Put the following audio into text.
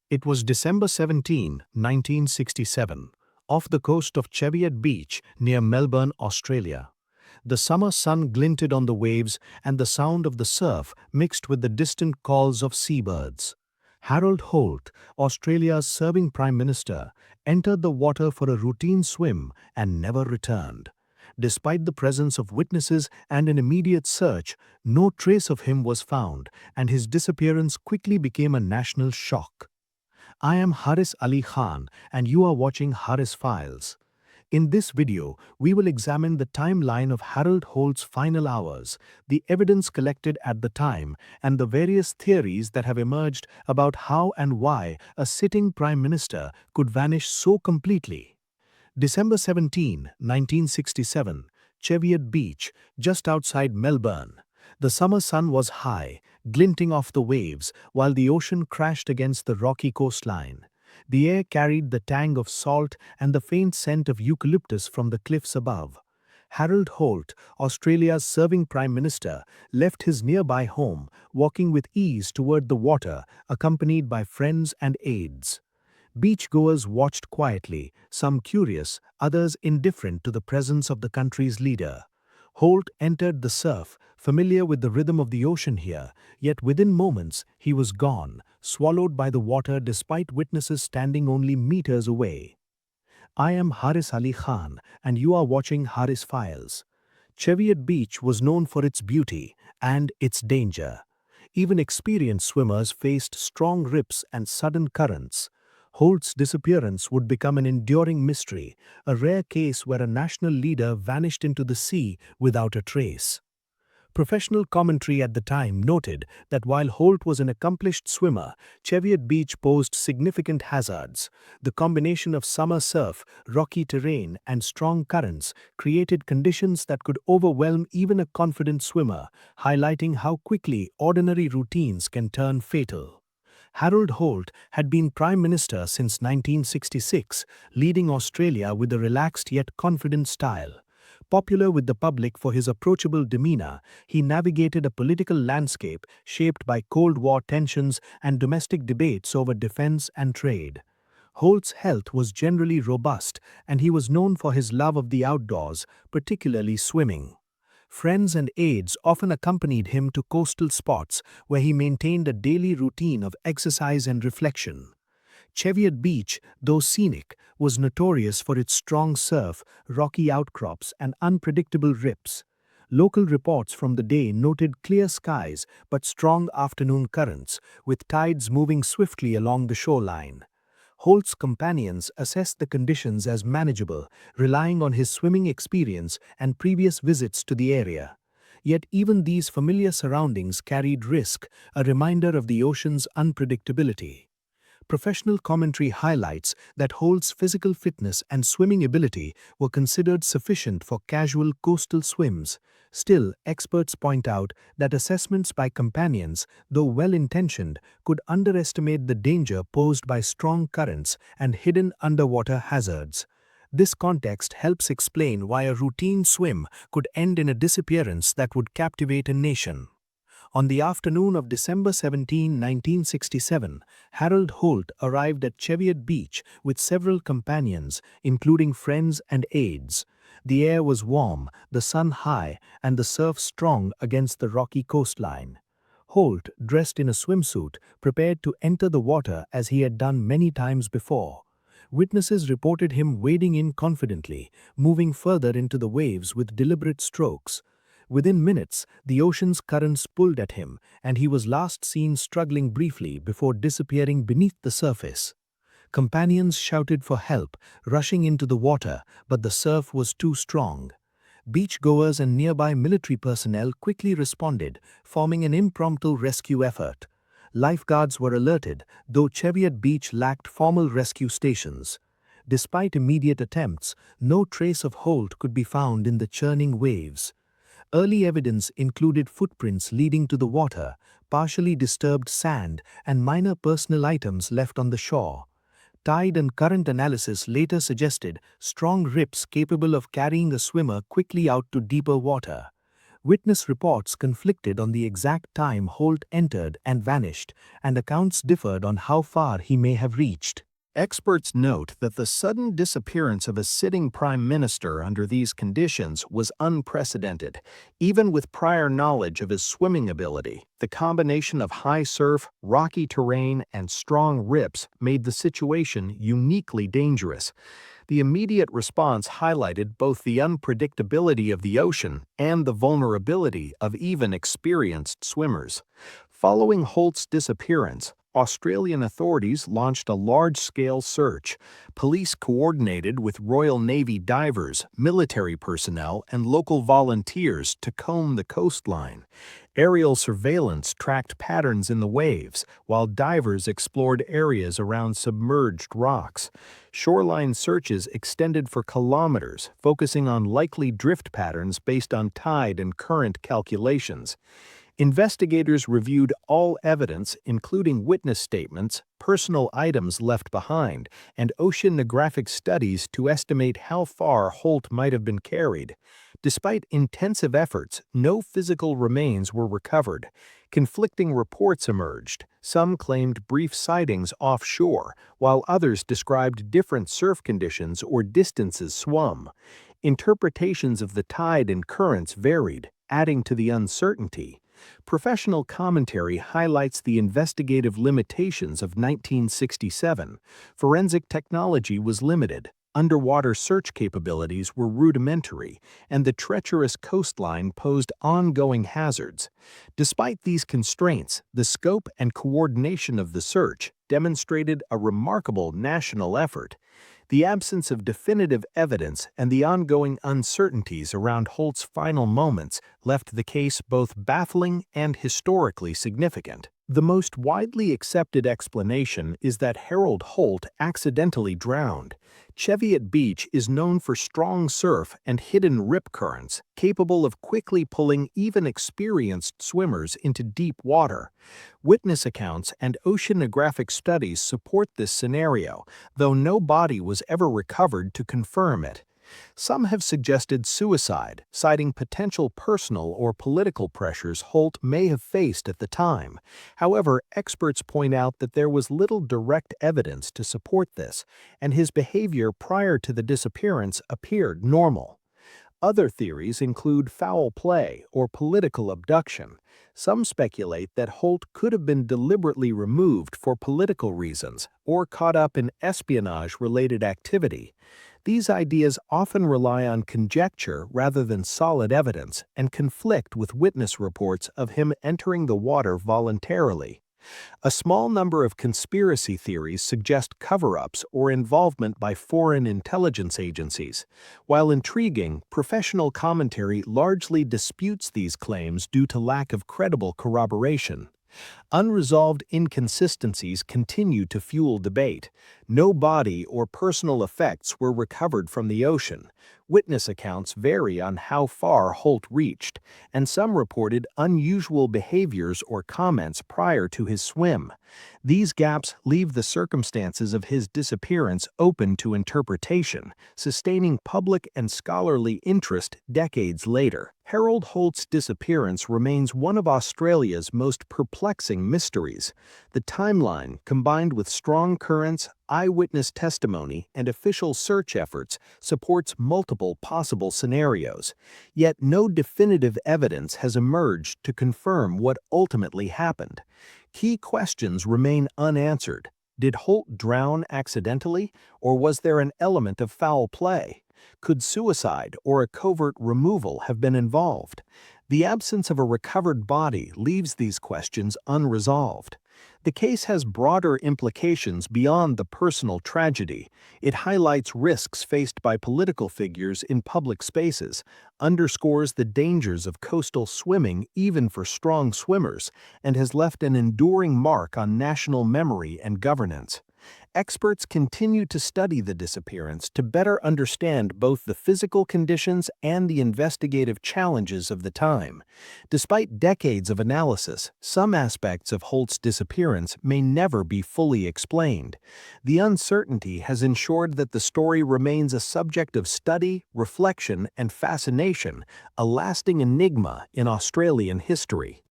It was December 17, 1967, off the coast of Cheviot Beach near Melbourne, Australia. The summer sun glinted on the waves and the sound of the surf mixed with the distant calls of seabirds. Harold Holt, Australia's serving Prime Minister, entered the water for a routine swim and never returned. Despite the presence of witnesses and an immediate search, no trace of him was found, and his disappearance quickly became a national shock. I am Haris Ali Khan, and you are watching HarisFiles. In this video, we will examine the timeline of Harold Holt's final hours, the evidence collected at the time, and the various theories that have emerged about how and why a sitting Prime Minister could vanish so completely. December 17, 1967, Cheviot Beach, just outside Melbourne. The summer sun was high, glinting off the waves, while the ocean crashed against the rocky coastline. The air carried the tang of salt and the faint scent of eucalyptus from the cliffs above. Harold Holt, Australia's serving Prime Minister, left his nearby home, walking with ease toward the water, accompanied by friends and aides. Beachgoers watched quietly, some curious, others indifferent to the presence of the country's leader. Holt entered the surf, familiar with the rhythm of the ocean here, yet within moments he was gone, swallowed by the water despite witnesses standing only meters away. I am Haris Ali Khan, and you are watching HarisFiles. Cheviot Beach was known for its beauty and its danger. Even experienced swimmers faced strong rips and sudden currents. Holt's disappearance would become an enduring mystery, a rare case where a national leader vanished into the sea without a trace. Professional commentary at the time noted that while Holt was an accomplished swimmer, Cheviot Beach posed significant hazards. The combination of summer surf, rocky terrain, and strong currents created conditions that could overwhelm even a confident swimmer, highlighting how quickly ordinary routines can turn fatal. Harold Holt had been Prime Minister since 1966, leading Australia with a relaxed yet confident style. Popular with the public for his approachable demeanor, he navigated a political landscape shaped by Cold War tensions and domestic debates over defense and trade. Holt's health was generally robust, and he was known for his love of the outdoors, particularly swimming. Friends and aides often accompanied him to coastal spots where he maintained a daily routine of exercise and reflection. Cheviot Beach, though scenic, was notorious for its strong surf, rocky outcrops, and unpredictable rips. Local reports from the day noted clear skies but strong afternoon currents, with tides moving swiftly along the shoreline. Holt's companions assessed the conditions as manageable, relying on his swimming experience and previous visits to the area. Yet even these familiar surroundings carried risk, a reminder of the ocean's unpredictability. Professional commentary highlights that Holt's physical fitness and swimming ability were considered sufficient for casual coastal swims. Still, experts point out that assessments by companions, though well-intentioned, could underestimate the danger posed by strong currents and hidden underwater hazards. This context helps explain why a routine swim could end in a disappearance that would captivate a nation. On the afternoon of December 17, 1967, Harold Holt arrived at Cheviot Beach with several companions, including friends and aides. The air was warm, the sun high, and the surf strong against the rocky coastline. Holt, dressed in a swimsuit, prepared to enter the water as he had done many times before. Witnesses reported him wading in confidently, moving further into the waves with deliberate strokes. Within minutes, the ocean's currents pulled at him, and he was last seen struggling briefly before disappearing beneath the surface. Companions shouted for help, rushing into the water, but the surf was too strong. Beachgoers and nearby military personnel quickly responded, forming an impromptu rescue effort. Lifeguards were alerted, though Cheviot Beach lacked formal rescue stations. Despite immediate attempts, no trace of Holt could be found in the churning waves. Early evidence included footprints leading to the water, partially disturbed sand, and minor personal items left on the shore. Tide and current analysis later suggested strong rips capable of carrying a swimmer quickly out to deeper water. Witness reports conflicted on the exact time Holt entered and vanished, and accounts differed on how far he may have reached. Experts note that the sudden disappearance of a sitting prime minister under these conditions was unprecedented, even with prior knowledge of his swimming ability. The combination of high surf, rocky terrain, and strong rips made the situation uniquely dangerous. The immediate response highlighted both the unpredictability of the ocean and the vulnerability of even experienced swimmers. Following Holt's disappearance, Australian authorities launched a large-scale search. Police coordinated with Royal Navy divers, military personnel, and local volunteers to comb the coastline. Aerial surveillance tracked patterns in the waves, while divers explored areas around submerged rocks. Shoreline searches extended for kilometers, focusing on likely drift patterns based on tide and current calculations. Investigators reviewed all evidence, including witness statements, personal items left behind, and oceanographic studies to estimate how far Holt might have been carried. Despite intensive efforts, no physical remains were recovered. Conflicting reports emerged. Some claimed brief sightings offshore, while others described different surf conditions or distances swum. Interpretations of the tide and currents varied, adding to the uncertainty. Professional commentary highlights the investigative limitations of 1967. Forensic technology was limited, underwater search capabilities were rudimentary, and the treacherous coastline posed ongoing hazards. Despite these constraints, the scope and coordination of the search demonstrated a remarkable national effort. The absence of definitive evidence and the ongoing uncertainties around Holt's final moments left the case both baffling and historically significant. The most widely accepted explanation is that Harold Holt accidentally drowned. Cheviot Beach is known for strong surf and hidden rip currents, capable of quickly pulling even experienced swimmers into deep water. Witness accounts and oceanographic studies support this scenario, though no body was ever recovered to confirm it. Some have suggested suicide, citing potential personal or political pressures Holt may have faced at the time. However, experts point out that there was little direct evidence to support this, and his behavior prior to the disappearance appeared normal. Other theories include foul play or political abduction. Some speculate that Holt could have been deliberately removed for political reasons or caught up in espionage-related activity. These ideas often rely on conjecture rather than solid evidence and conflict with witness reports of him entering the water voluntarily. A small number of conspiracy theories suggest cover-ups or involvement by foreign intelligence agencies. While intriguing, professional commentary largely disputes these claims due to lack of credible corroboration. Unresolved inconsistencies continue to fuel debate. No body or personal effects were recovered from the ocean. Witness accounts vary on how far Holt reached, and some reported unusual behaviors or comments prior to his swim. These gaps leave the circumstances of his disappearance open to interpretation, sustaining public and scholarly interest decades later. Harold Holt's disappearance remains one of Australia's most perplexing mysteries. The timeline, combined with strong currents, eyewitness testimony, and official search efforts, supports multiple possible scenarios. Yet no definitive evidence has emerged to confirm what ultimately happened. Key questions remain unanswered. Did Holt drown accidentally, or was there an element of foul play? Could suicide or a covert removal have been involved? The absence of a recovered body leaves these questions unresolved. The case has broader implications beyond the personal tragedy. It highlights risks faced by political figures in public spaces, underscores the dangers of coastal swimming even for strong swimmers, and has left an enduring mark on national memory and governance. Experts continue to study the disappearance to better understand both the physical conditions and the investigative challenges of the time. Despite decades of analysis, some aspects of Holt's disappearance may never be fully explained. The uncertainty has ensured that the story remains a subject of study, reflection, and fascination, a lasting enigma in Australian history.